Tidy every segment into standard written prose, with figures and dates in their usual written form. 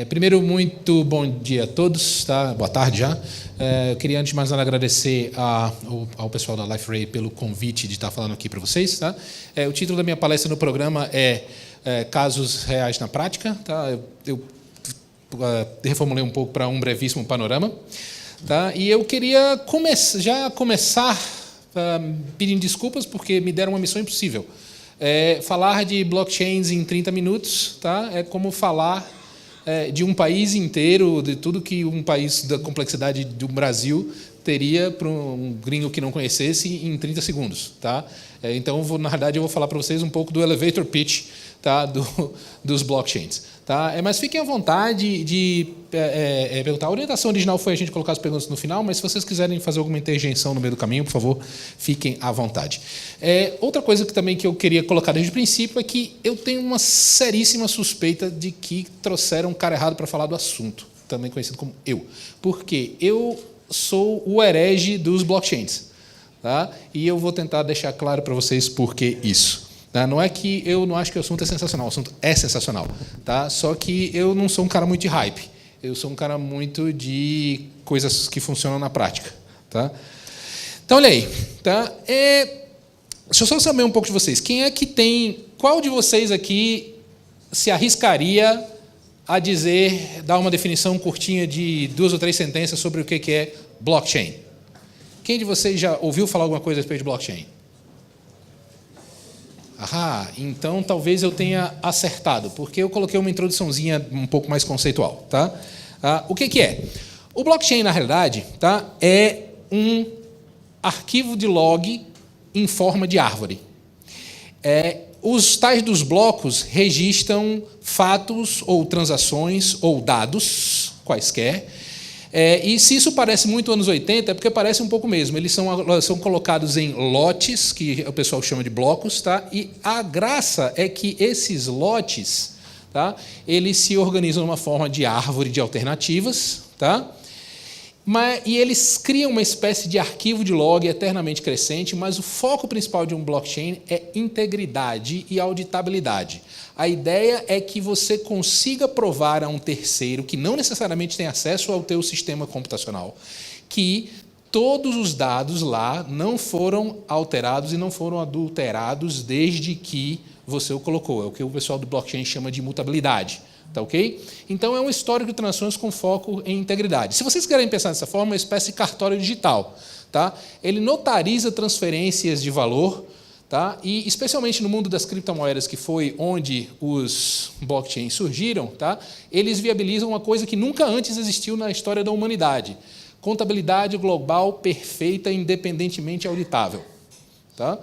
Primeiro, muito bom dia a todos, tá? Boa tarde já. Eu queria, antes de mais nada, agradecer ao pessoal da LifeRay pelo convite de estar falando aqui para vocês. Tá? O título da minha palestra no programa é Casos Reais na Prática. Tá? Eu reformulei um pouco para um brevíssimo panorama. Tá? E eu queria começar pedindo desculpas, porque me deram uma missão impossível. Falar de blockchains em 30 minutos é como falar de um país inteiro, de tudo que um país da complexidade do Brasil teria para um gringo que não conhecesse em 30 segundos. Tá? Então, na verdade, eu vou falar para vocês um pouco do elevator pitch, tá? dos blockchains. Tá? Mas fiquem à vontade de perguntar. A orientação original foi a gente colocar as perguntas no final, mas se vocês quiserem fazer alguma interjeição no meio do caminho, por favor, fiquem à vontade. Outra coisa que eu queria colocar desde o princípio é que eu tenho uma seríssima suspeita de que trouxeram um cara errado para falar do assunto, também conhecido como eu. Porque eu sou o herege dos blockchains. Tá? E eu vou tentar deixar claro para vocês por que isso. Não é que eu não acho que o assunto é sensacional, o assunto é sensacional. Tá? Só que eu não sou um cara muito de hype. Eu sou um cara muito de coisas que funcionam na prática. Tá? Então, olha aí. Tá? Deixa eu só saber um pouco de vocês. Qual de vocês aqui se arriscaria a dar uma definição curtinha de 2 ou 3 sentenças sobre o que é blockchain? Quem de vocês já ouviu falar alguma coisa a respeito de blockchain? Então talvez eu tenha acertado, porque eu coloquei uma introduçãozinha um pouco mais conceitual. Tá? O que é? O blockchain, na realidade, é um arquivo de log em forma de árvore. Os tais dos blocos registram fatos ou transações ou dados quaisquer. E se isso parece muito anos 80, é porque parece um pouco mesmo. Eles são colocados em lotes, que o pessoal chama de blocos, tá? E a graça é que esses lotes, tá? Eles se organizam numa forma de árvore de alternativas, tá? E eles criam uma espécie de arquivo de log eternamente crescente, mas o foco principal de um blockchain é integridade e auditabilidade. A ideia é que você consiga provar a um terceiro, que não necessariamente tem acesso ao teu sistema computacional, que todos os dados lá não foram alterados e não foram adulterados desde que você o colocou. É o que o pessoal do blockchain chama de imutabilidade. Tá, ok? Então, é um histórico de transações com foco em integridade. Se vocês querem pensar dessa forma, é uma espécie de cartório digital. Tá? Ele notariza transferências de valor, tá? E, especialmente no mundo das criptomoedas, que foi onde os blockchains surgiram, tá? Eles viabilizam uma coisa que nunca antes existiu na história da humanidade: contabilidade global perfeita, independentemente auditável. Tá?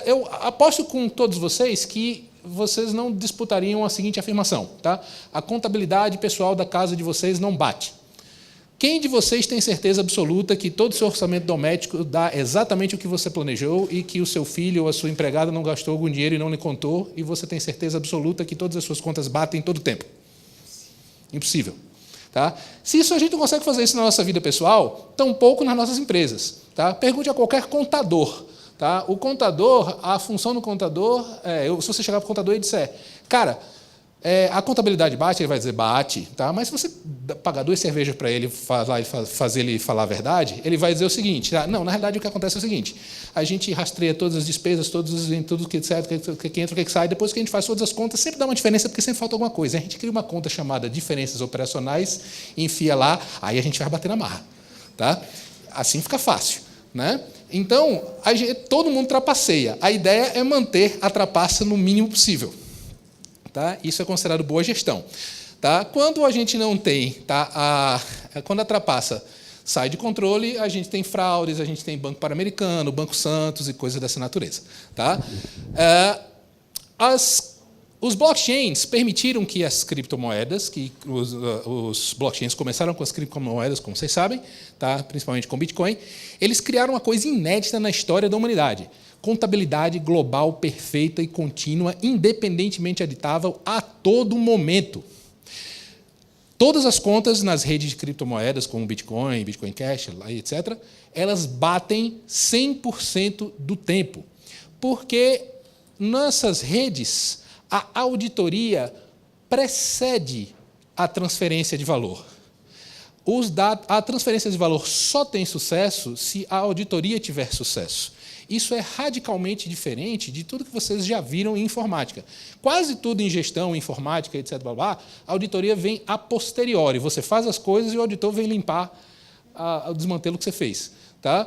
Eu aposto com todos vocês que vocês não disputariam a seguinte afirmação: tá? A contabilidade pessoal da casa de vocês não bate. Quem de vocês tem certeza absoluta que todo o seu orçamento doméstico dá exatamente o que você planejou e que o seu filho ou a sua empregada não gastou algum dinheiro e não lhe contou, e você tem certeza absoluta que todas as suas contas batem todo o tempo? Impossível. Tá? Se isso a gente não consegue fazer isso na nossa vida pessoal, tampouco nas nossas empresas. Tá? Pergunte a qualquer contador. Tá? O contador, a função do contador, se você chegar para o contador e disser, cara, a contabilidade bate, ele vai dizer bate, tá? Mas se você pagar 2 cervejas para ele, fazer ele falar a verdade, ele vai dizer o seguinte: não, na realidade o que acontece é o seguinte: a gente rastreia todas as despesas, tudo que sai, que entra, que sai, depois que a gente faz todas as contas, sempre dá uma diferença, porque sempre falta alguma coisa. A gente cria uma conta chamada diferenças operacionais, enfia lá, aí a gente vai bater na marra. Tá? Assim fica fácil. Né? Então, todo mundo trapaceia. A ideia é manter a trapaça no mínimo possível. Tá? Isso é considerado boa gestão. Tá? Quando a gente não tem, quando a trapaça sai de controle, a gente tem fraudes, a gente tem Banco Pan-Americano, Banco Santos e coisas dessa natureza. Tá? Os blockchains permitiram que as criptomoedas, que os blockchains começaram com as criptomoedas, como vocês sabem, tá? Principalmente com Bitcoin, eles criaram uma coisa inédita na história da humanidade: contabilidade global perfeita e contínua, independentemente editável a todo momento. Todas as contas nas redes de criptomoedas, como Bitcoin, Bitcoin Cash, etc., elas batem 100% do tempo, porque nessas redes a auditoria precede a transferência de valor. A transferência de valor só tem sucesso se a auditoria tiver sucesso. Isso é radicalmente diferente de tudo que vocês já viram em informática. Quase tudo em gestão, informática, etc., a auditoria vem a posteriori. Você faz as coisas e o auditor vem limpar o desmantelo que você fez, tá?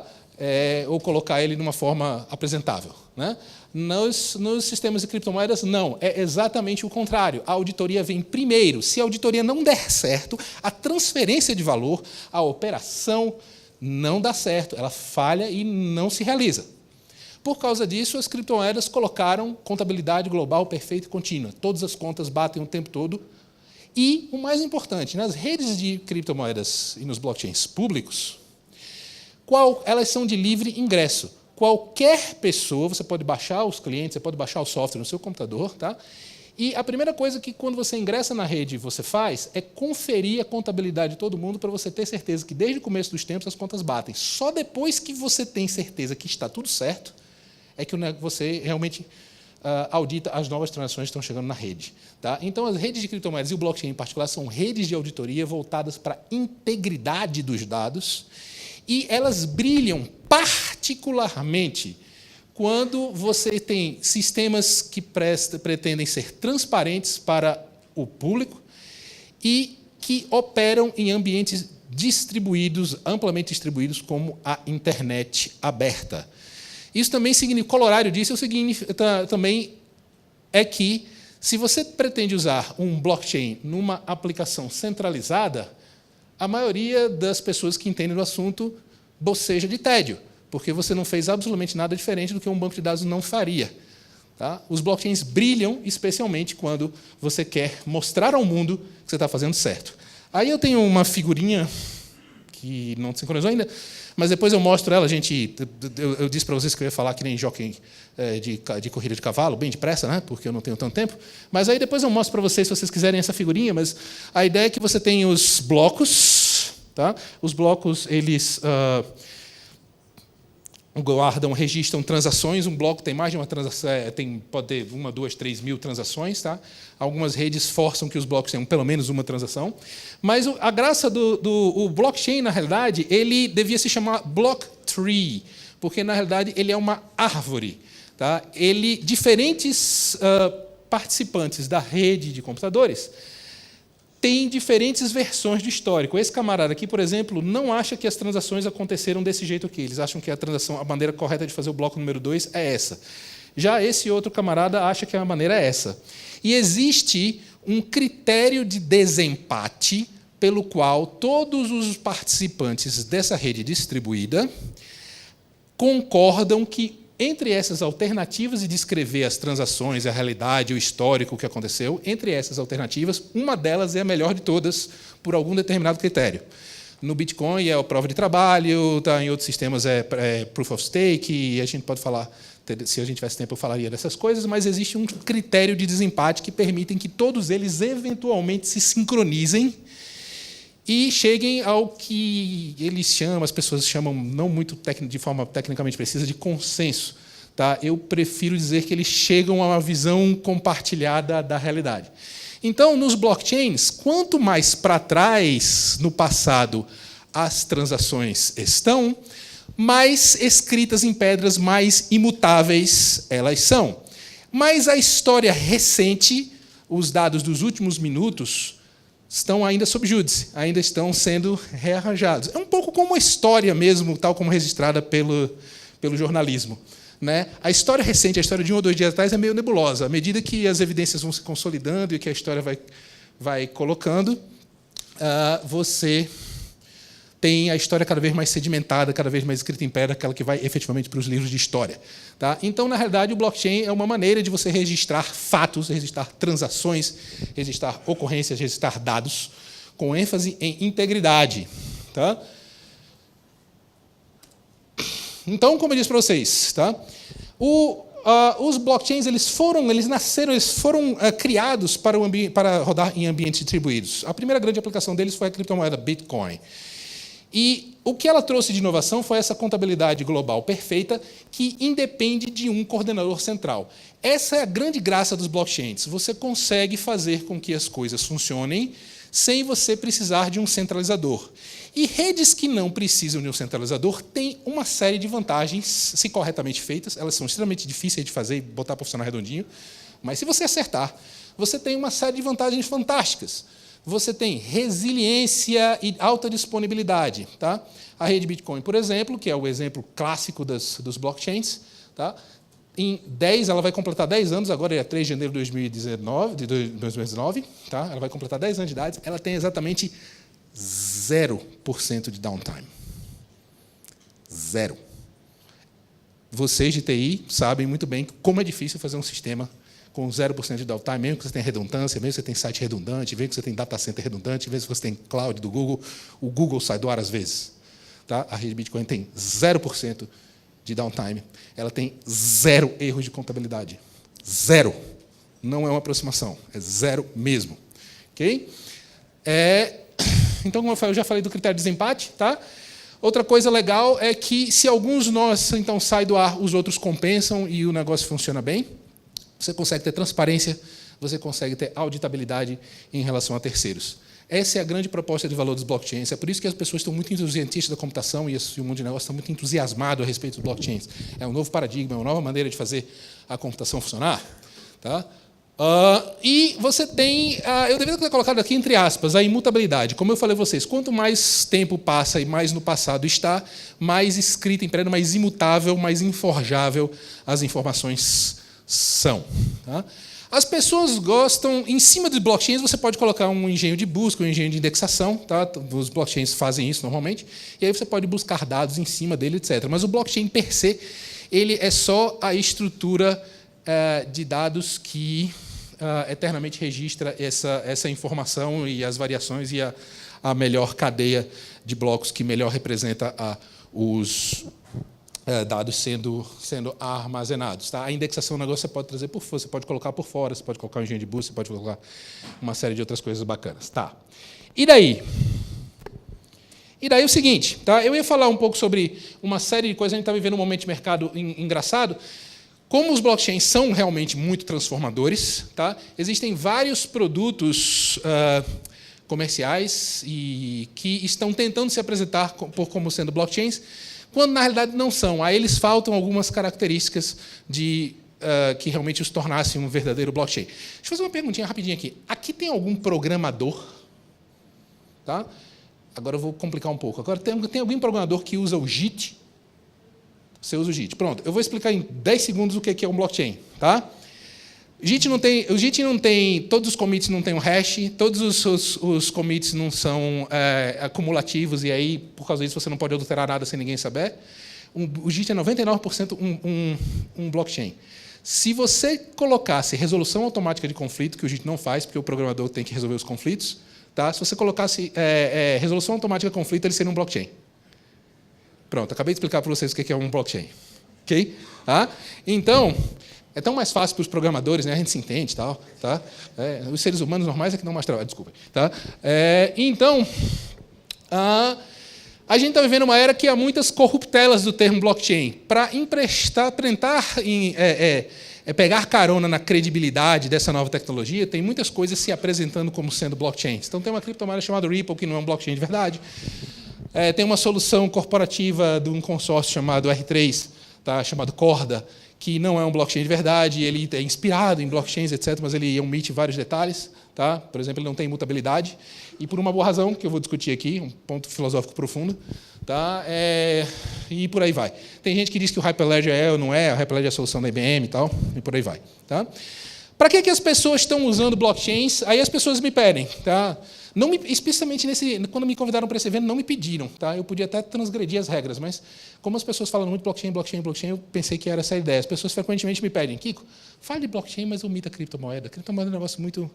Ou colocar ele de uma forma apresentável, né? Nos sistemas de criptomoedas, não. É exatamente o contrário. A auditoria vem primeiro. Se a auditoria não der certo, a transferência de valor, a operação não dá certo. Ela falha e não se realiza. Por causa disso, as criptomoedas colocaram contabilidade global perfeita e contínua. Todas as contas batem o tempo todo. E, o mais importante, nas redes de criptomoedas e nos blockchains públicos, elas são de livre ingresso. Qualquer pessoa, você pode baixar os clientes, você pode baixar o software no seu computador, tá? E a primeira coisa que, quando você ingressa na rede, você faz é conferir a contabilidade de todo mundo para você ter certeza que, desde o começo dos tempos, as contas batem. Só depois que você tem certeza que está tudo certo, é que você realmente audita as novas transações que estão chegando na rede. Tá? Então, as redes de criptomoedas e o blockchain em particular são redes de auditoria voltadas para a integridade dos dados e elas brilham particularmente quando você tem sistemas que pretendem ser transparentes para o público e que operam em ambientes distribuídos, amplamente distribuídos, como a internet aberta. Isso também significa, o corolário disso também é que, se você pretende usar um blockchain numa aplicação centralizada, a maioria das pessoas que entendem do assunto boceja de tédio, porque você não fez absolutamente nada diferente do que um banco de dados não faria. Tá? Os blockchains brilham, especialmente quando você quer mostrar ao mundo que você está fazendo certo. Aí eu tenho uma figurinha que não sincronizou ainda, mas depois eu mostro ela. Eu disse para vocês que eu ia falar que nem jockey de corrida de cavalo, bem depressa, né? Porque eu não tenho tanto tempo. Mas aí depois eu mostro para vocês, se vocês quiserem, essa figurinha. Mas a ideia é que você tem os blocos. Tá? Os blocos, eles registram transações. Um bloco tem mais de uma transação, pode ter 1, 2, 3 mil transações. Tá? Algumas redes forçam que os blocos tenham pelo menos uma transação. Mas a graça do blockchain, na realidade, ele devia se chamar block tree, porque, na realidade, ele é uma árvore. Tá? Diferentes participantes da rede de computadores têm diferentes versões do histórico. Esse camarada aqui, por exemplo, não acha que as transações aconteceram desse jeito aqui. Eles acham que a maneira correta de fazer o bloco número 2 é essa. Já esse outro camarada acha que a maneira é essa. E existe um critério de desempate pelo qual todos os participantes dessa rede distribuída concordam que, entre essas alternativas de descrever as transações, a realidade, o histórico, o que aconteceu, entre essas alternativas, uma delas é a melhor de todas, por algum determinado critério. No Bitcoin é a prova de trabalho, tá? Em outros sistemas é Proof of Stake, e a gente pode falar, se a gente tivesse tempo eu falaria dessas coisas, mas existe um critério de desempate que permitem que todos eles eventualmente se sincronizem e cheguem ao que as pessoas chamam, não muito de forma tecnicamente precisa, de consenso. Tá? Eu prefiro dizer que eles chegam a uma visão compartilhada da realidade. Então, nos blockchains, quanto mais para trás, no passado, as transações estão, mais escritas em pedras, mais imutáveis elas são. Mas a história recente, os dados dos últimos minutos, estão ainda sob júdice, ainda estão sendo rearranjados. É um pouco como a história mesmo, tal como registrada pelo jornalismo. Né? A história recente, a história de 1 ou 2 dias atrás, é meio nebulosa. À medida que as evidências vão se consolidando e que a história vai colocando, você tem a história cada vez mais sedimentada, cada vez mais escrita em pedra, aquela que vai efetivamente para os livros de história. Tá? Então, na realidade, o blockchain é uma maneira de você registrar fatos, registrar transações, registrar ocorrências, registrar dados, com ênfase em integridade. Tá? Então, como eu disse para vocês, tá? Os blockchains eles foram criados para rodar em ambientes distribuídos. A primeira grande aplicação deles foi a criptomoeda Bitcoin. E O que ela trouxe de inovação foi essa contabilidade global perfeita que independe de um coordenador central. Essa é a grande graça dos blockchains. Você consegue fazer com que as coisas funcionem sem você precisar de um centralizador. E redes que não precisam de um centralizador têm uma série de vantagens, se corretamente feitas. Elas são extremamente difíceis de fazer e botar para funcionar redondinho, mas se você acertar, você tem uma série de vantagens fantásticas. Você tem resiliência e alta disponibilidade. Tá? A rede Bitcoin, por exemplo, que é o exemplo clássico dos blockchains, tá? Ela vai completar 10 anos, agora é 3 de janeiro de 2019, tá? Ela vai completar 10 anos de idade, ela tem exatamente 0% de downtime. 0. Vocês de TI sabem muito bem como é difícil fazer um sistema com 0% de downtime, mesmo que você tenha redundância, mesmo que você tenha site redundante, mesmo que você tenha data center redundante, mesmo que você tenha cloud do Google, o Google sai do ar às vezes. Tá? A rede Bitcoin tem 0% de downtime. Ela tem 0 erros de contabilidade. 0. Não é uma aproximação, é 0 mesmo. Okay? Então, como eu já falei do critério de desempate, tá? Outra coisa legal é que, se alguns nós então saem do ar, os outros compensam e o negócio funciona bem. Você consegue ter transparência, você consegue ter auditabilidade em relação a terceiros. Essa é a grande proposta de valor dos blockchains. É por isso que as pessoas estão muito entusiastas da computação e o mundo de negócios está muito entusiasmado a respeito dos blockchains. É um novo paradigma, é uma nova maneira de fazer a computação funcionar. Tá? E você tem, eu deveria ter colocado aqui entre aspas, a imutabilidade. Como eu falei a vocês, quanto mais tempo passa e mais no passado está, mais escrita em pedra, mais imutável, mais inforjável as informações são. Tá? As pessoas gostam, em cima dos blockchains, você pode colocar um engenho de busca, um engenho de indexação, tá? Os blockchains fazem isso normalmente, e aí você pode buscar dados em cima dele, etc. Mas o blockchain, per se, ele é só a estrutura de dados que eternamente registra essa informação e as variações e a melhor cadeia de blocos que melhor representa os dados sendo armazenados. Tá? A indexação do negócio você pode trazer por fora, você pode colocar por fora, você pode colocar um engenho de busca, você pode colocar uma série de outras coisas bacanas. Tá. E daí? E daí é o seguinte, tá? Eu ia falar um pouco sobre uma série de coisas, a gente está vivendo um momento de mercado engraçado. Como os blockchains são realmente muito transformadores, tá? Existem vários produtos comerciais que estão tentando se apresentar como sendo blockchains, quando na realidade não são. A eles faltam algumas características que realmente os tornassem um verdadeiro blockchain. Deixa eu fazer uma perguntinha rapidinho aqui. Aqui tem algum programador? Tá? Agora eu vou complicar um pouco. Agora tem algum programador que usa o JIT? Você usa o JIT. Pronto, eu vou explicar em 10 segundos o que é um blockchain. Tá? O JIT não tem, todos os commits não têm um hash, todos os commits não são acumulativos, e aí, por causa disso, você não pode alterar nada sem ninguém saber. O JIT é 99% um blockchain. Se você colocasse resolução automática de conflito, que o JIT não faz, porque o programador tem que resolver os conflitos, tá? Se você colocasse resolução automática de conflito, ele seria um blockchain. Pronto, acabei de explicar para vocês o que é um blockchain. Okay? Tá? Então, é tão mais fácil para os programadores, né? A gente se entende, tal, tá? Os seres humanos normais é que dão mais trabalho, desculpa. Tá? Então, a gente está vivendo uma era que há muitas corruptelas do termo blockchain. Para tentar pegar carona na credibilidade dessa nova tecnologia, tem muitas coisas se apresentando como sendo blockchains. Então, tem uma criptomoeda chamada Ripple, que não é um blockchain de verdade. Tem uma solução corporativa de um consórcio chamado R3, tá? Chamado Corda, que não é um blockchain de verdade, ele é inspirado em blockchains, etc., mas ele omite vários detalhes. Tá? Por exemplo, ele não tem imutabilidade, e por uma boa razão, que eu vou discutir aqui, um ponto filosófico profundo, tá? E por aí vai. Tem gente que diz que o Hyperledger é ou não é, a Hyperledger é a solução da IBM e tal, e por aí vai. Tá? Para que as pessoas estão usando blockchains? Aí as pessoas me pedem. Tá? Especialmente quando me convidaram para esse evento, não me pediram. Tá? Eu podia até transgredir as regras, mas como as pessoas falam muito blockchain, eu pensei que era essa a ideia. As pessoas frequentemente me pedem, Kiko, fale de blockchain, mas omita criptomoeda. Criptomoeda é um negócio muito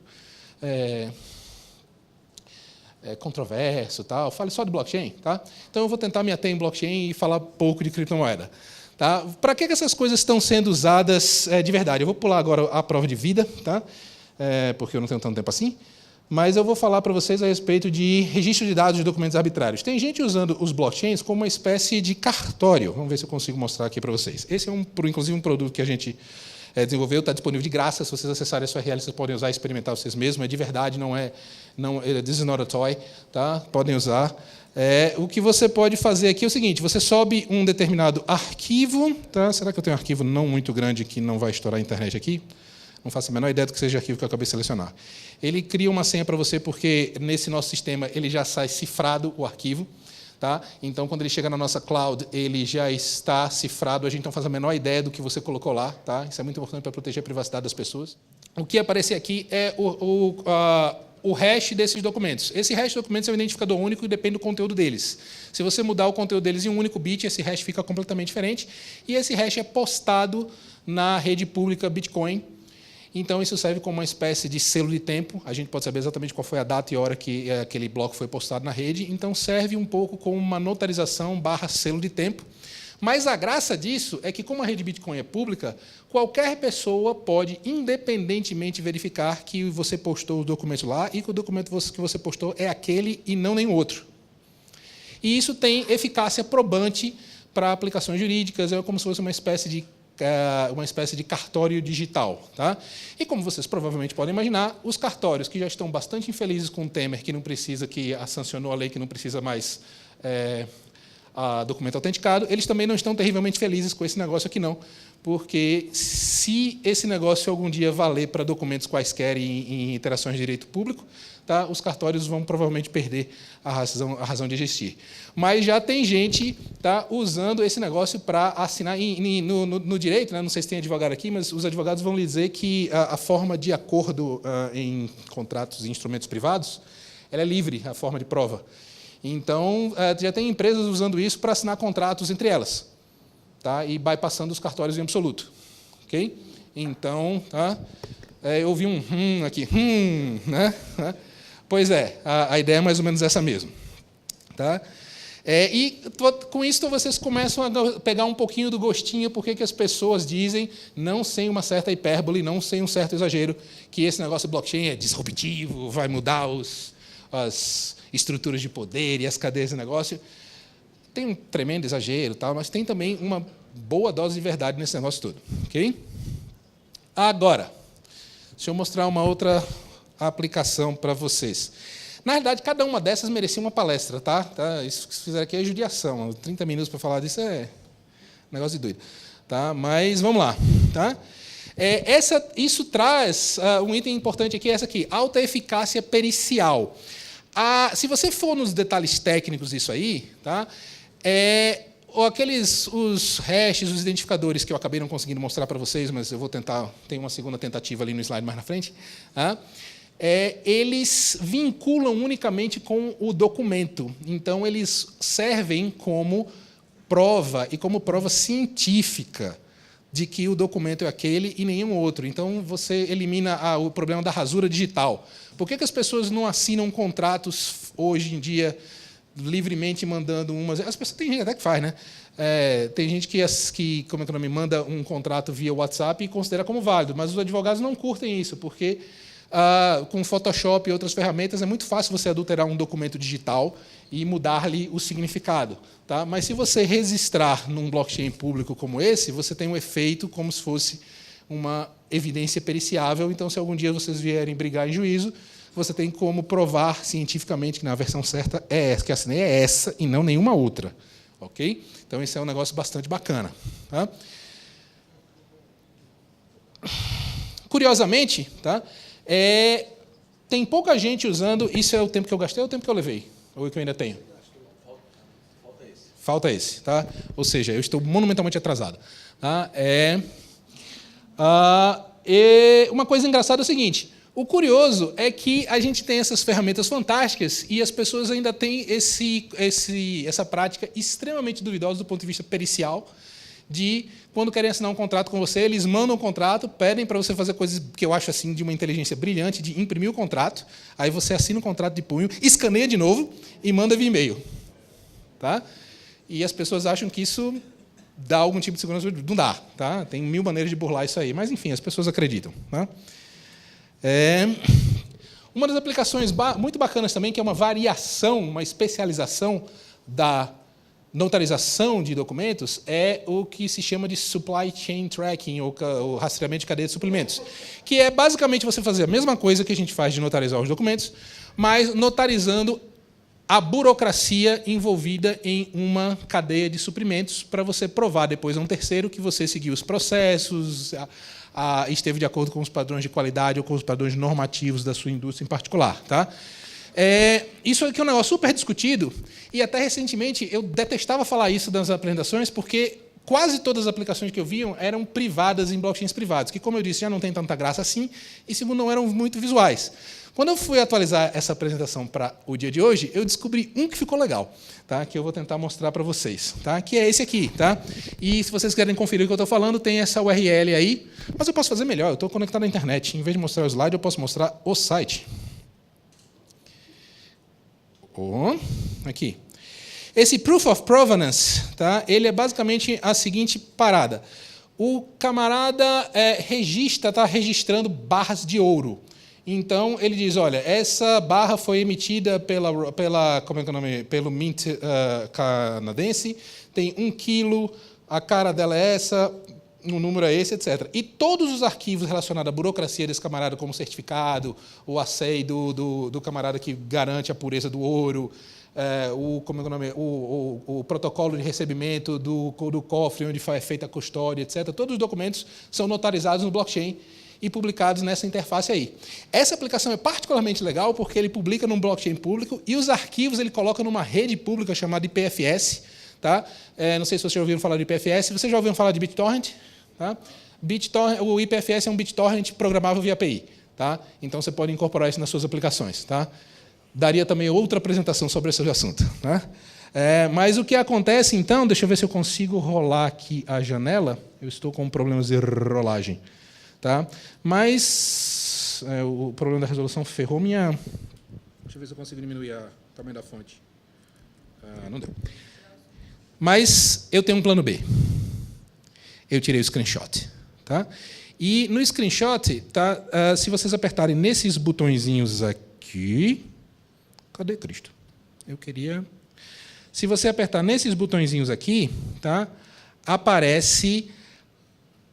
controverso. Tal. Fale só de blockchain. Tá? Então, eu vou tentar me ater em blockchain e falar pouco de criptomoeda. Tá? Para que essas coisas estão sendo usadas de verdade? Eu vou pular agora a prova de vida, tá? Porque eu não tenho tanto tempo assim. mas eu vou falar para vocês a respeito de registro de dados de documentos arbitrários. Tem gente usando os blockchains como uma espécie de cartório. Vamos ver se eu consigo mostrar aqui para vocês. Esse é, inclusive, um produto que a gente desenvolveu, está disponível de graça. Se vocês acessarem a sua URL, vocês podem usar e experimentar vocês mesmos. É de verdade, não é this is not a toy. Tá? Podem usar. O que você pode fazer aqui é o seguinte, você sobe um determinado arquivo. Tá? Será que eu tenho um arquivo não muito grande que não vai estourar a internet aqui? Não faço a menor ideia do que seja o arquivo que eu acabei de selecionar. Ele cria uma senha para você, porque nesse nosso sistema ele já sai cifrado, o arquivo. Tá? Então, quando ele chega na nossa cloud, ele já está cifrado, a gente não faz a menor ideia do que você colocou lá. Tá? Isso é muito importante para proteger a privacidade das pessoas. O que aparece aqui é o hash desses documentos. Esse hash de documentos é um identificador único e depende do conteúdo deles. Se você mudar o conteúdo deles em um único bit, esse hash fica completamente diferente, e esse hash é postado na rede pública Bitcoin. Então, isso serve como uma espécie de selo de tempo. A gente pode saber exatamente qual foi a data e hora que aquele bloco foi postado na rede. Então, serve um pouco como uma notarização / selo de tempo. Mas a graça disso é que, como a rede Bitcoin é pública, qualquer pessoa pode, independentemente, verificar que você postou o documento lá e que o documento que você postou é aquele e não nenhum outro. E isso tem eficácia probante para aplicações jurídicas, é como se fosse uma espécie de cartório digital. Tá? E, como vocês provavelmente podem imaginar, os cartórios que já estão bastante infelizes com o Temer, que não precisa, que sancionou a lei, que não precisa mais documento autenticado, eles também não estão terrivelmente felizes com esse negócio aqui, não, porque se esse negócio algum dia valer para documentos quaisquer em interações de direito público, tá, os cartórios vão provavelmente perder a razão de existir. Mas já tem gente, tá, usando esse negócio para assinar no direito, né, não sei se tem advogado aqui, mas os advogados vão lhe dizer que a forma de acordo em contratos e instrumentos privados, ela é livre, a forma de prova. Então, já tem empresas usando isso para assinar contratos entre elas, tá, e bypassando os cartórios em absoluto. Okay? Então, tá, eu ouvi um aqui, né? Pois é, a ideia é mais ou menos essa mesmo. Tá? E com isso vocês começam a pegar um pouquinho do gostinho porque que as pessoas dizem, não sem uma certa hipérbole, não sem um certo exagero, que esse negócio blockchain é disruptivo, vai mudar as estruturas de poder e as cadeias de negócio. Tem um tremendo exagero, tal, mas tem também uma boa dose de verdade nesse negócio todo. Okay? Agora, deixa eu mostrar uma outra aplicação para vocês. Na realidade, cada uma dessas merecia uma palestra, tá? Isso que vocês fizeram aqui é judiação. 30 minutos para falar disso é um negócio de doido. Tá? Mas vamos lá. Tá? Isso traz um item importante aqui, essa aqui, alta eficácia pericial. Se você for nos detalhes técnicos disso aí, tá? Os hashes, os identificadores que eu acabei não conseguindo mostrar para vocês, mas eu vou tentar, tem uma segunda tentativa ali no slide mais na frente, tá? Eles vinculam unicamente com o documento. Então, eles servem como prova, e como prova científica, de que o documento é aquele e nenhum outro. Então, você elimina o problema da rasura digital. Por que as pessoas não assinam contratos, hoje em dia, livremente mandando umas... As pessoas, tem gente até que faz, né? Tem gente que como é que o nome, manda um contrato via WhatsApp e considera como válido, mas os advogados não curtem isso, porque com Photoshop e outras ferramentas é muito fácil você adulterar um documento digital e mudar-lhe o significado. Tá? Mas se você registrar num blockchain público como esse, você tem um efeito como se fosse uma evidência periciável. Então, se algum dia vocês vierem brigar em juízo, você tem como provar cientificamente que na versão certa é essa, que assinei é essa e não nenhuma outra. Ok? Então, esse é um negócio bastante bacana. Tá? Curiosamente, tá? Tem pouca gente usando... Isso é o tempo que eu gastei ou o tempo que eu levei? Ou o que eu ainda tenho? Falta esse. Tá? Ou seja, eu estou monumentalmente atrasado. Tá? Uma coisa engraçada é o seguinte, o curioso é que a gente tem essas ferramentas fantásticas e as pessoas ainda têm essa prática extremamente duvidosa do ponto de vista pericial, de, quando querem assinar um contrato com você, eles mandam um contrato, pedem para você fazer coisas que eu acho assim de uma inteligência brilhante, de imprimir o contrato, aí você assina o contrato de punho, escaneia de novo e manda via e-mail. Tá? E as pessoas acham que isso dá algum tipo de segurança. Não dá. Tá? Tem 1000 maneiras de burlar isso aí, mas, enfim, as pessoas acreditam. Tá? Uma das aplicações muito bacanas também, que é uma variação, uma especialização da notarização de documentos, é o que se chama de supply chain tracking, ou o rastreamento de cadeia de suprimentos, que é basicamente você fazer a mesma coisa que a gente faz de notarizar os documentos, mas notarizando a burocracia envolvida em uma cadeia de suprimentos para você provar depois a um terceiro que você seguiu os processos, esteve de acordo com os padrões de qualidade ou com os padrões normativos da sua indústria em particular. Tá? Isso aqui é um negócio super discutido, e até recentemente eu detestava falar isso nas apresentações, porque quase todas as aplicações que eu via eram privadas em blockchains privados, que, como eu disse, já não tem tanta graça assim, e, segundo, não eram muito visuais. Quando eu fui atualizar essa apresentação para o dia de hoje, eu descobri um que ficou legal, tá? Que eu vou tentar mostrar para vocês, tá? Que é esse aqui. Tá? E, se vocês querem conferir o que eu estou falando, tem essa URL aí, mas eu posso fazer melhor, eu estou conectado à internet. Em vez de mostrar o slide, eu posso mostrar o site. Aqui. Esse Proof of Provenance, tá? Ele é basicamente a seguinte parada. O camarada está registrando barras de ouro. Então, ele diz, olha, essa barra foi emitida como é que é o nome? Pelo Mint canadense, tem 1 quilo, a cara dela é essa, o número é esse, etc. E todos os arquivos relacionados à burocracia desse camarada, como o certificado, o assay do camarada que garante a pureza do ouro, como é que é o nome? O protocolo de recebimento do cofre, onde é feita a custódia, etc. Todos os documentos são notarizados no blockchain e publicados nessa interface aí. Essa aplicação é particularmente legal porque ele publica num blockchain público e os arquivos ele coloca numa rede pública chamada IPFS. Tá? Não sei se vocês já ouviram falar de IPFS. Vocês já ouviram falar de BitTorrent? Tá? O IPFS é um BitTorrent programável via API. Tá? Então, você pode incorporar isso nas suas aplicações. Tá? Daria também outra apresentação sobre esse assunto. Tá? Mas o que acontece, então, deixa eu ver se eu consigo rolar aqui a janela. Eu estou com problemas de rolagem. Tá? Mas o problema da resolução ferrou minha... Deixa eu ver se eu consigo diminuir o tamanho da fonte. Não deu. Mas eu tenho um plano B. Eu tirei o screenshot. Tá? E no screenshot, tá, se vocês apertarem nesses botõezinhos aqui... Cadê Cristo? Eu queria... Se você apertar nesses botõezinhos aqui, tá, aparece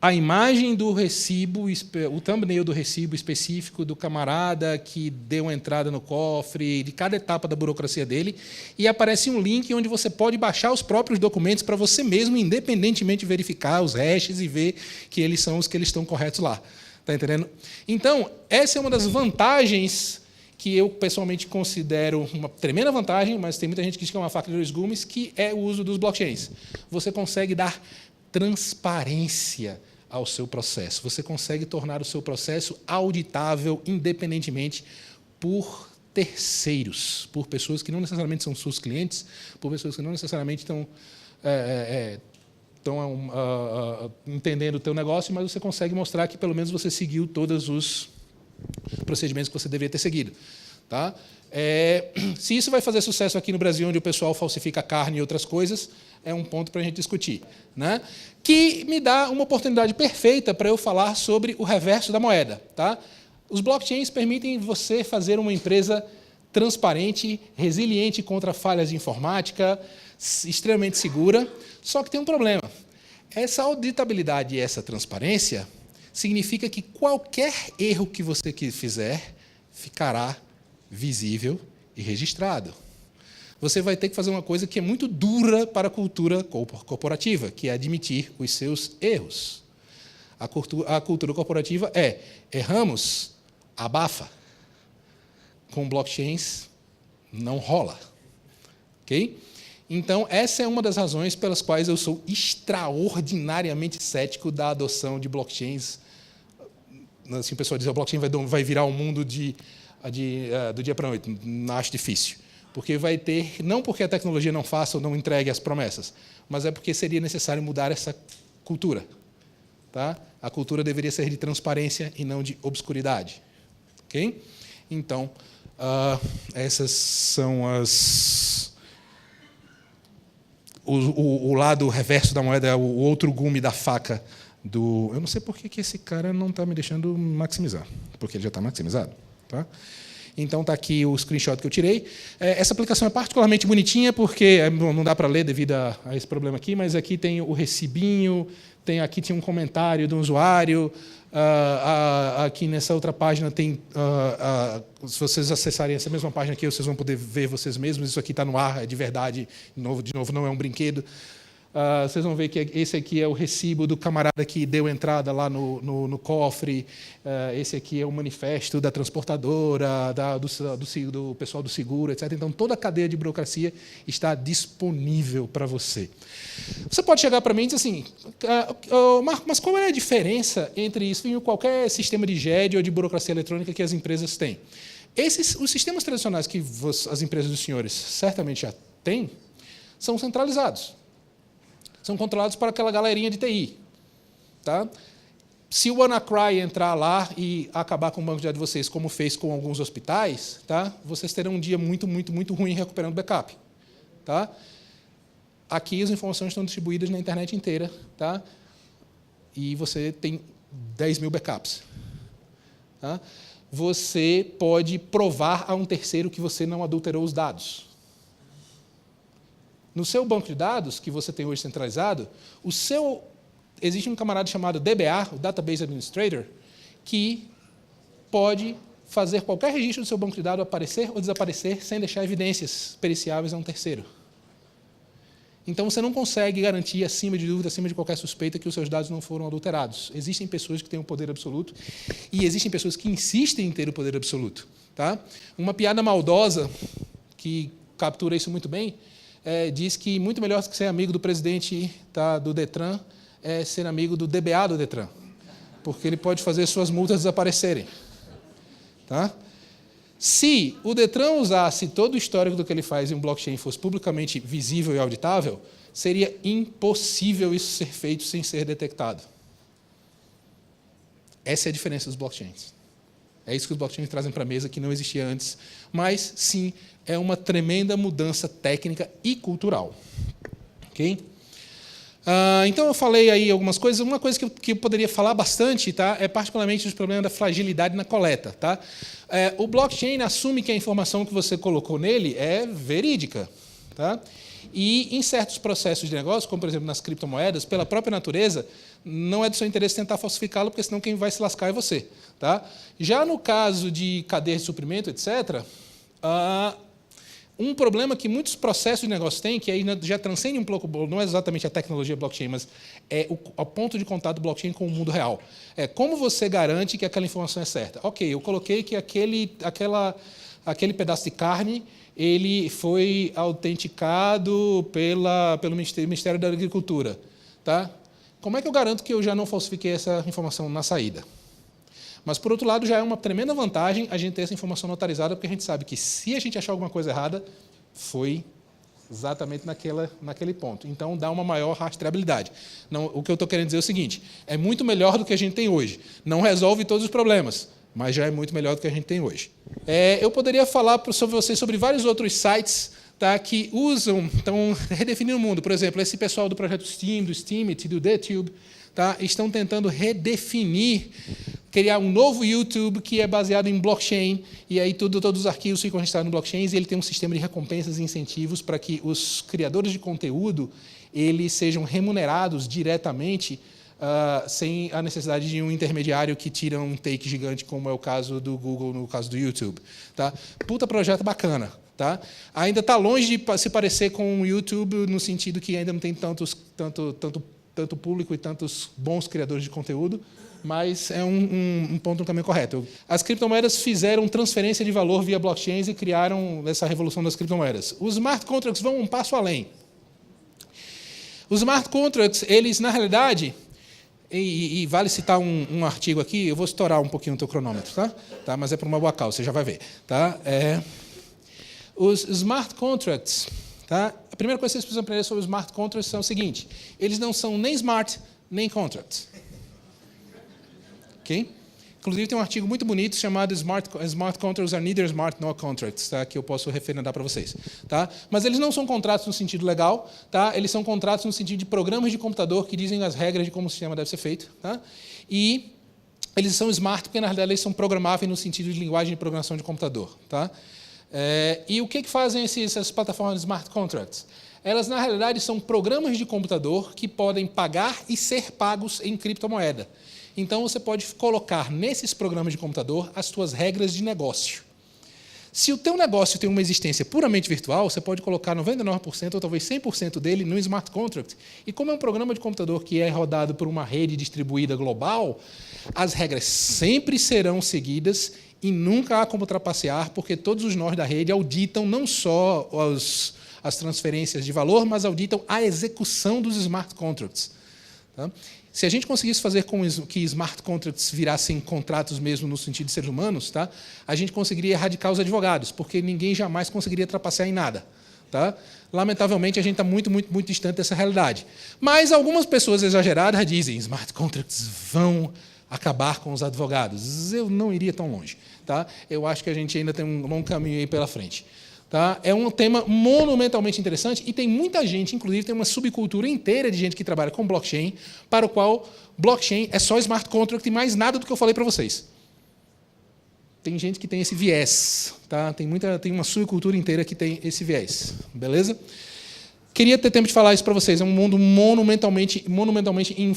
a imagem do recibo, o thumbnail do recibo específico do camarada que deu a entrada no cofre, de cada etapa da burocracia dele, e aparece um link onde você pode baixar os próprios documentos para você mesmo, independentemente, verificar os hashes e ver que eles são os que eles estão corretos lá. Está entendendo? Então, essa é uma das vantagens que eu, pessoalmente, considero uma tremenda vantagem, mas tem muita gente que diz que é uma faca de dois gumes, que é o uso dos blockchains. Você consegue dar transparência ao seu processo. Você consegue tornar o seu processo auditável independentemente por terceiros, por pessoas que não necessariamente são seus clientes, por pessoas que não necessariamente estão entendendo o teu negócio, mas você consegue mostrar que, pelo menos, você seguiu todos os procedimentos que você deveria ter seguido. Tá? Se isso vai fazer sucesso aqui no Brasil, onde o pessoal falsifica carne e outras coisas, é um ponto para a gente discutir. Né? Que me dá uma oportunidade perfeita para eu falar sobre o reverso da moeda. Tá? Os blockchains permitem você fazer uma empresa transparente, resiliente contra falhas de informática, extremamente segura, só que tem um problema. Essa auditabilidade e essa transparência significa que qualquer erro que você fizer ficará visível e registrado. Você vai ter que fazer uma coisa que é muito dura para a cultura corporativa, que é admitir os seus erros. A cultura corporativa erramos, abafa. Com blockchains, não rola. Okay? Então, essa é uma das razões pelas quais eu sou extraordinariamente cético da adoção de blockchains. Assim, o pessoal diz que o blockchain vai virar o mundo do dia para a noite. Acho difícil. Porque vai ter, não porque a tecnologia não faça ou não entregue as promessas, mas é porque seria necessário mudar essa cultura. Tá? A cultura deveria ser de transparência e não de obscuridade. Okay? Então, essas são o lado reverso da moeda, o outro gume da faca do... Eu não sei por que esse cara não está me deixando maximizar, porque ele já está maximizado. Tá? Então está aqui o screenshot que eu tirei. Essa aplicação é particularmente bonitinha, porque não dá para ler devido a esse problema aqui, mas aqui tem o recibinho, aqui tinha um comentário de um usuário, aqui nessa outra página tem, se vocês acessarem essa mesma página aqui, vocês vão poder ver vocês mesmos, isso aqui está no ar, é de verdade, de novo não é um brinquedo. Vocês vão ver que esse aqui é o recibo do camarada que deu entrada lá no cofre, esse aqui é o manifesto da transportadora, do pessoal do seguro, etc. Então, toda a cadeia de burocracia está disponível para você. Você pode chegar para mim e dizer assim, Marco, mas qual é a diferença entre isso e qualquer sistema de GED ou de burocracia eletrônica que as empresas têm? Os sistemas tradicionais que as empresas dos senhores certamente já têm são centralizados. São controlados por aquela galerinha de TI. Tá? Se o WannaCry entrar lá e acabar com o banco de dados de vocês, como fez com alguns hospitais, tá? Vocês terão um dia muito, muito, muito ruim recuperando backup. Tá? Aqui as informações estão distribuídas na internet inteira. Tá? E você tem 10 mil backups. Tá? Você pode provar a um terceiro que você não adulterou os dados. No seu banco de dados, que você tem hoje centralizado, existe um camarada chamado DBA, o Database Administrator, que pode fazer qualquer registro do seu banco de dados aparecer ou desaparecer sem deixar evidências periciáveis a um terceiro. Então, você não consegue garantir, acima de dúvida, acima de qualquer suspeita, que os seus dados não foram adulterados. Existem pessoas que têm o poder absoluto e existem pessoas que insistem em ter o poder absoluto. Tá? Uma piada maldosa, que captura isso muito bem, diz que muito melhor que ser amigo do presidente do Detran é ser amigo do DBA do Detran, porque ele pode fazer suas multas desaparecerem. Tá? Se o Detran usasse todo o histórico do que ele faz em um blockchain fosse publicamente visível e auditável, seria impossível isso ser feito sem ser detectado. Essa é a diferença dos blockchains. É isso que os blockchains trazem para a mesa, que não existia antes. Mas, sim, é uma tremenda mudança técnica e cultural. Okay? Então, eu falei aí algumas coisas. Uma coisa que eu poderia falar bastante, tá, é particularmente dos problemas da fragilidade na coleta. Tá? O blockchain assume que a informação que você colocou nele é verídica. Tá? E, em certos processos de negócio, como, por exemplo, nas criptomoedas, pela própria natureza, não é do seu interesse tentar falsificá-lo, porque senão quem vai se lascar é você. Tá? Já no caso de cadeias de suprimento, etc., um problema que muitos processos de negócio têm, que aí já transcende um pouco, não é exatamente a tecnologia blockchain, mas é o ponto de contato do blockchain com o mundo real. Como você garante que aquela informação é certa? Ok, eu coloquei que aquele pedaço de carne ele foi autenticado pelo Ministério da Agricultura. Tá? Como é que eu garanto que eu já não falsifiquei essa informação na saída? Mas, por outro lado, já é uma tremenda vantagem a gente ter essa informação notarizada, porque a gente sabe que, se a gente achar alguma coisa errada, foi exatamente naquele ponto. Então, dá uma maior rastreabilidade. Não, o que eu estou querendo dizer é o seguinte, é muito melhor do que a gente tem hoje. Não resolve todos os problemas, mas já é muito melhor do que a gente tem hoje. Eu poderia falar sobre vocês sobre vários outros sites, tá, que estão redefinindo o mundo. Por exemplo, esse pessoal do projeto Steam, do Steemit e do DTube, tá, estão tentando redefinir, criar um novo YouTube que é baseado em blockchain, e aí todos os arquivos ficam registrados no blockchain, e ele tem um sistema de recompensas e incentivos para que os criadores de conteúdo eles sejam remunerados diretamente, sem a necessidade de um intermediário que tira um take gigante, como é o caso do Google, no caso do YouTube. Tá? Puta projeto bacana. Tá? Ainda está longe de se parecer com o YouTube, no sentido que ainda não tem tanto público e tantos bons criadores de conteúdo, mas é um ponto no caminho correto. As criptomoedas fizeram transferência de valor via blockchains e criaram essa revolução das criptomoedas. Os smart contracts vão um passo além. Os smart contracts, eles, na realidade, e vale citar um artigo aqui, eu vou estourar um pouquinho o teu cronômetro, tá? Mas é por uma boa causa, você já vai ver. Tá? Os smart contracts, tá? A primeira coisa que vocês precisam aprender sobre os smart contracts é o seguinte, eles não são nem smart, nem contracts. Okay? Inclusive, tem um artigo muito bonito chamado Smart Contracts are neither smart nor contracts, tá? Que eu posso referendar para vocês. Tá? Mas eles não são contratos no sentido legal, tá? Eles são contratos no sentido de programas de computador que dizem as regras de como o sistema deve ser feito. Tá? E eles são smart porque, na realidade, eles são programáveis no sentido de linguagem de programação de computador. Tá? E o que fazem essas plataformas de smart contracts? Elas, na realidade, são programas de computador que podem pagar e ser pagos em criptomoeda. Então, você pode colocar nesses programas de computador as suas regras de negócio. Se o teu negócio tem uma existência puramente virtual, você pode colocar 99% ou talvez 100% dele no smart contract. E como é um programa de computador que é rodado por uma rede distribuída global, as regras sempre serão seguidas e nunca há como trapacear, porque todos os nós da rede auditam não só as transferências de valor, mas auditam a execução dos smart contracts. Tá? Se a gente conseguisse fazer com que smart contracts virassem contratos mesmo no sentido de seres humanos, tá? A gente conseguiria erradicar os advogados, porque ninguém jamais conseguiria trapacear em nada. Tá? Lamentavelmente, a gente está muito, muito, muito distante dessa realidade. Mas algumas pessoas exageradas dizem que smart contracts vão acabar com os advogados. Eu não iria tão longe. Tá? Eu acho que a gente ainda tem um longo caminho aí pela frente. Tá? É um tema monumentalmente interessante e tem muita gente, inclusive tem uma subcultura inteira de gente que trabalha com blockchain, para o qual blockchain é só smart contract e mais nada do que eu falei para vocês. Tem gente que tem esse viés. Tá? Tem uma subcultura inteira que tem esse viés. Beleza? Queria ter tempo de falar isso para vocês. É um mundo monumentalmente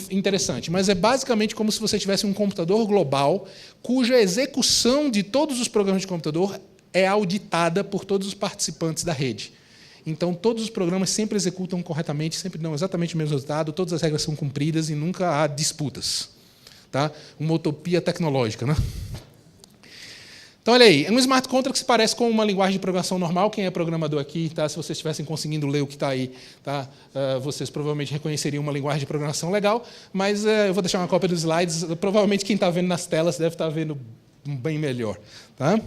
interessante. Mas é basicamente como se você tivesse um computador global cuja execução de todos os programas de computador é auditada por todos os participantes da rede. Então, todos os programas sempre executam corretamente, sempre dão exatamente o mesmo resultado, todas as regras são cumpridas e nunca há disputas. Tá? Uma utopia tecnológica. Né? Então, olha aí, um smart contract se parece com uma linguagem de programação normal. Quem é programador aqui, tá? Se vocês estivessem conseguindo ler o que está aí, tá? Vocês provavelmente reconheceriam uma linguagem de programação legal, mas eu vou deixar uma cópia dos slides. Provavelmente quem está vendo nas telas deve estar vendo bem melhor. Tá?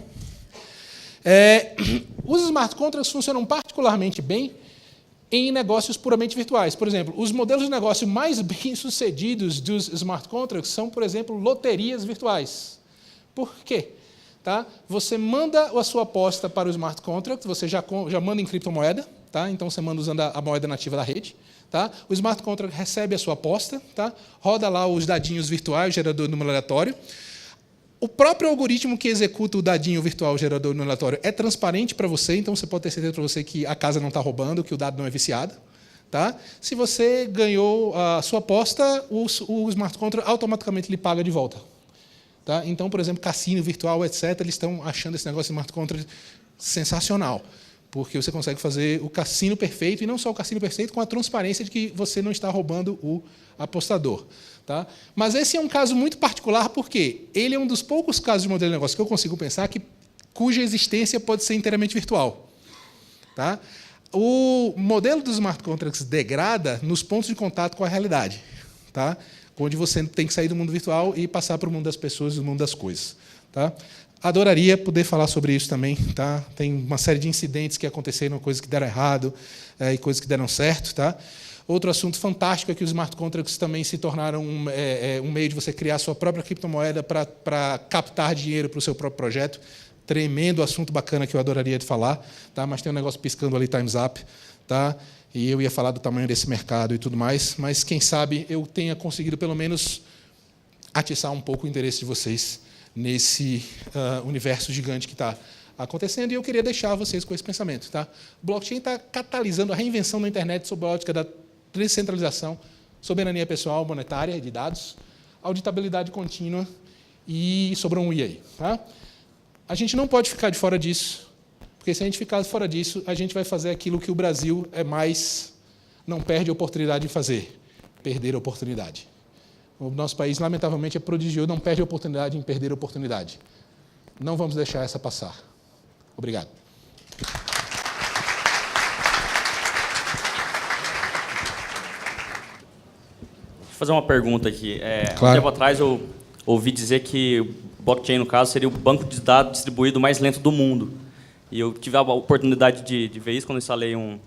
Os smart contracts funcionam particularmente bem em negócios puramente virtuais. Por exemplo, os modelos de negócio mais bem-sucedidos dos smart contracts são, por exemplo, loterias virtuais. Por quê? Tá? Você manda a sua aposta para o smart contract, você já manda em criptomoeda, tá? Então você manda usando a moeda nativa da rede. Tá? O smart contract recebe a sua aposta, tá? Roda lá os dadinhos virtuais, gerador de número aleatório. O próprio algoritmo que executa o dadinho virtual gerador no aleatório é transparente para você, então você pode ter certeza para você que a casa não está roubando, que o dado não é viciado. Tá? Se você ganhou a sua aposta, o smart contract automaticamente lhe paga de volta. Tá? Então, por exemplo, cassino virtual, etc., eles estão achando esse negócio de smart contract sensacional, porque você consegue fazer o cassino perfeito, e não só o cassino perfeito, com a transparência de que você não está roubando o apostador. Tá? Mas esse é um caso muito particular, porque ele é um dos poucos casos de modelo de negócio que eu consigo pensar cuja existência pode ser inteiramente virtual. Tá? O modelo dos smart contracts degrada nos pontos de contato com a realidade, tá? Onde você tem que sair do mundo virtual e passar para o mundo das pessoas e o mundo das coisas. Tá? Adoraria poder falar sobre isso também. Tá? Tem uma série de incidentes que aconteceram, coisas que deram errado e coisas que deram certo. Tá? Outro assunto fantástico é que os smart contracts também se tornaram um meio de você criar sua própria criptomoeda para captar dinheiro para o seu próprio projeto. Tremendo assunto bacana que eu adoraria de falar, tá? Mas tem um negócio piscando ali, Time's Up. Tá? E eu ia falar do tamanho desse mercado e tudo mais, mas quem sabe eu tenha conseguido, pelo menos, atiçar um pouco o interesse de vocês nesse universo gigante que está acontecendo, e eu queria deixar vocês com esse pensamento. Tá? O blockchain está catalisando a reinvenção da internet sob a ótica da descentralização, soberania pessoal monetária de dados, auditabilidade contínua e sobrou um I aí. Tá? A gente não pode ficar de fora disso, porque se a gente ficar fora disso, a gente vai fazer aquilo que o Brasil não perde a oportunidade de fazer, perder a oportunidade. O nosso país, lamentavelmente, é prodigioso, não perde a oportunidade em perder a oportunidade. Não vamos deixar essa passar. Obrigado. Vou fazer uma pergunta aqui. Claro. Um tempo atrás eu ouvi dizer que o blockchain, no caso, seria o banco de dados distribuído mais lento do mundo. E eu tive a oportunidade de ver isso quando eu instalei um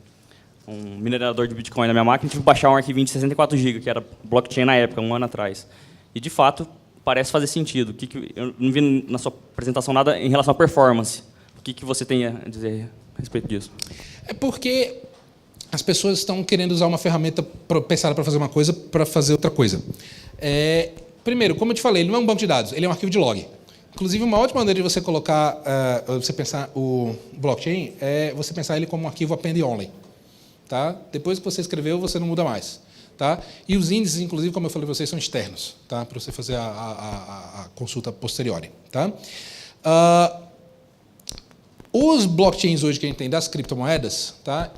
minerador de Bitcoin na minha máquina. Tive que baixar um arquivinho de 64 GB, que era blockchain na época, um ano atrás. E, de fato, parece fazer sentido. Eu não vi na sua apresentação nada em relação à performance. O que você tem a dizer a respeito disso? É porque as pessoas estão querendo usar uma ferramenta pensada para fazer uma coisa para fazer outra coisa. Primeiro, como eu te falei, ele não é um banco de dados, ele é um arquivo de log. Inclusive, uma ótima maneira de você colocar, você pensar o blockchain é você pensar ele como um arquivo append-only. Tá? Depois que você escreveu, você não muda mais. Tá? E os índices, inclusive, como eu falei para vocês, são externos, tá? Para você fazer a consulta posteriori. Tá? Os blockchains hoje que a gente tem das criptomoedas, tá?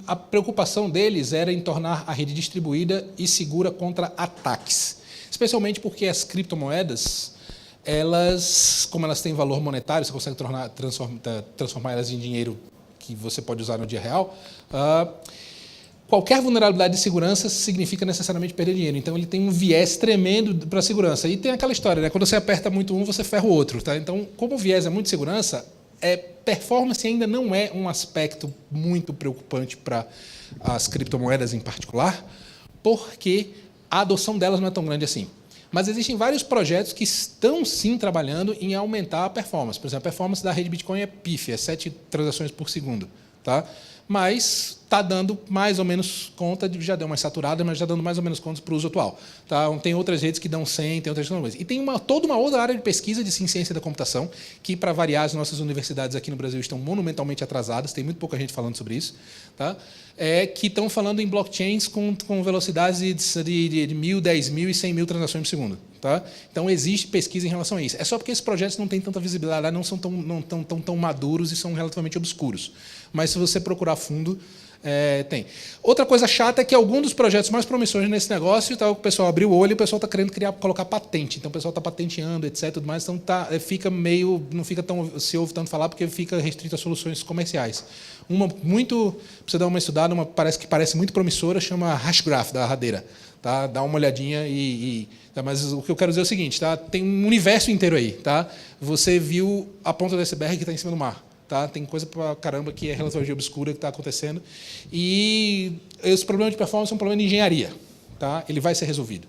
A preocupação deles era em tornar a rede distribuída e segura contra ataques. Especialmente porque as criptomoedas, como elas têm valor monetário, você consegue transformar elas em dinheiro que você pode usar no dia real, qualquer vulnerabilidade de segurança significa necessariamente perder dinheiro. Então, ele tem um viés tremendo para a segurança. E tem aquela história, né? Quando você aperta muito um, você ferra o outro. Tá? Então, como o viés é muito segurança, performance ainda não é um aspecto muito preocupante para as criptomoedas em particular, porque a adoção delas não é tão grande assim. Mas existem vários projetos que estão, sim, trabalhando em aumentar a performance. Por exemplo, a performance da rede Bitcoin é pífia, 7 transações por segundo. Tá? Mas está dando mais ou menos conta, já deu mais saturada, mas já dando mais ou menos conta para o uso atual. Tá? Tem outras redes que dão 100, tem outras que não dão. E tem toda uma outra área de pesquisa de ciência da computação, que, para variar, as nossas universidades aqui no Brasil estão monumentalmente atrasadas, tem muito pouca gente falando sobre isso, tá? Que estão falando em blockchains com velocidades de 1.000, 10.000 e 100.000 transações por segundo. Tá? Então, existe pesquisa em relação a isso. É só porque esses projetos não têm tanta visibilidade, não são tão maduros e são relativamente obscuros. Mas, se você procurar a fundo, tem. Outra coisa chata é que algum dos projetos mais promissores nesse negócio, tá, o pessoal abriu o olho e o pessoal está querendo colocar patente. Então, o pessoal está patenteando, etc. Tudo mais, então não fica tão, se ouve tanto falar, porque fica restrito a soluções comerciais. Uma muito, para você dar uma estudada, que parece muito promissora, chama Hashgraph, da Radeira. Tá? Dá uma olhadinha tá? Mas o que eu quero dizer é o seguinte, tá? Tem um universo inteiro aí. Tá? Você viu a ponta do iceberg que está em cima do mar. Tá? Tem coisa pra caramba que é relativamente obscura que está acontecendo. E esse problema de performance é um problema de engenharia. Tá? Ele vai ser resolvido.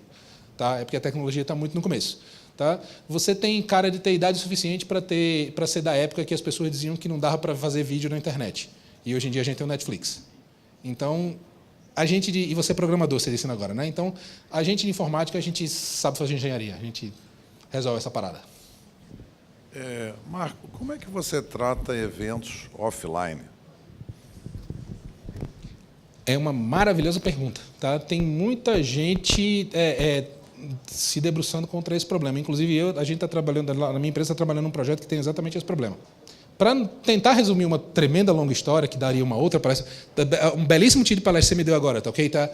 Tá? É porque a tecnologia está muito no começo. Tá? Você tem cara de ter idade suficiente para ser da época que as pessoas diziam que não dava para fazer vídeo na internet. E hoje em dia a gente tem o Netflix. Então, e você é programador, você disse agora, né? Então, a gente de informática, a gente sabe fazer engenharia. A gente resolve essa parada. Marco, como é que você trata eventos offline? É uma maravilhosa pergunta. Tá? Tem muita gente se debruçando contra esse problema. Inclusive, a gente está trabalhando, na minha empresa está trabalhando num projeto que tem exatamente esse problema. Para tentar resumir uma tremenda longa história, que daria uma outra palestra, um belíssimo título de palestra que você me deu agora, tá ok? Tá?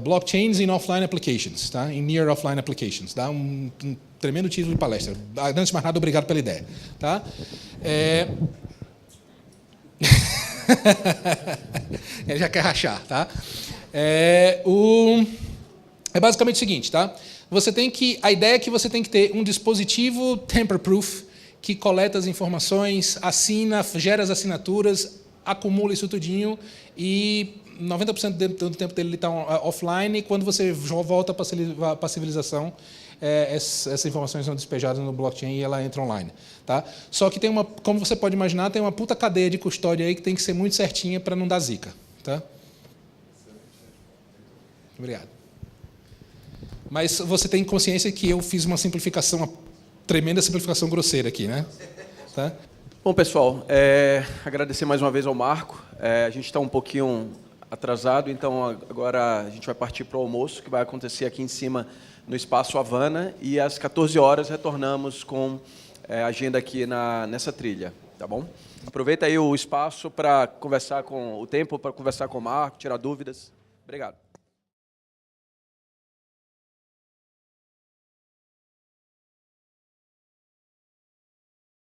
Blockchains in Offline Applications, tá? In Near Offline Applications. Tá? Um tremendo título de palestra. Antes de mais nada, obrigado pela ideia. Tá? Ele já quer rachar. Tá? É basicamente o seguinte. Tá? A ideia é que você tem que ter um dispositivo tamper-proof que coleta as informações, gera as assinaturas, acumula isso tudinho e 90% do tempo dele está offline, e quando você volta para a civilização, essas informações são despejadas no blockchain e ela entra online. Tá? Só que como você pode imaginar, tem uma puta cadeia de custódia aí que tem que ser muito certinha para não dar zica. Tá? Obrigado. Mas você tem consciência que eu fiz uma tremenda simplificação grosseira aqui, né? Tá? Bom, pessoal, agradecer mais uma vez ao Marco. A gente está um pouquinho atrasado, então agora a gente vai partir para o almoço, que vai acontecer aqui em cima no Espaço Havana, e às 14 horas retornamos com a agenda aqui nessa trilha, tá bom? Aproveita aí o espaço para conversar com o Marco, tirar dúvidas. Obrigado.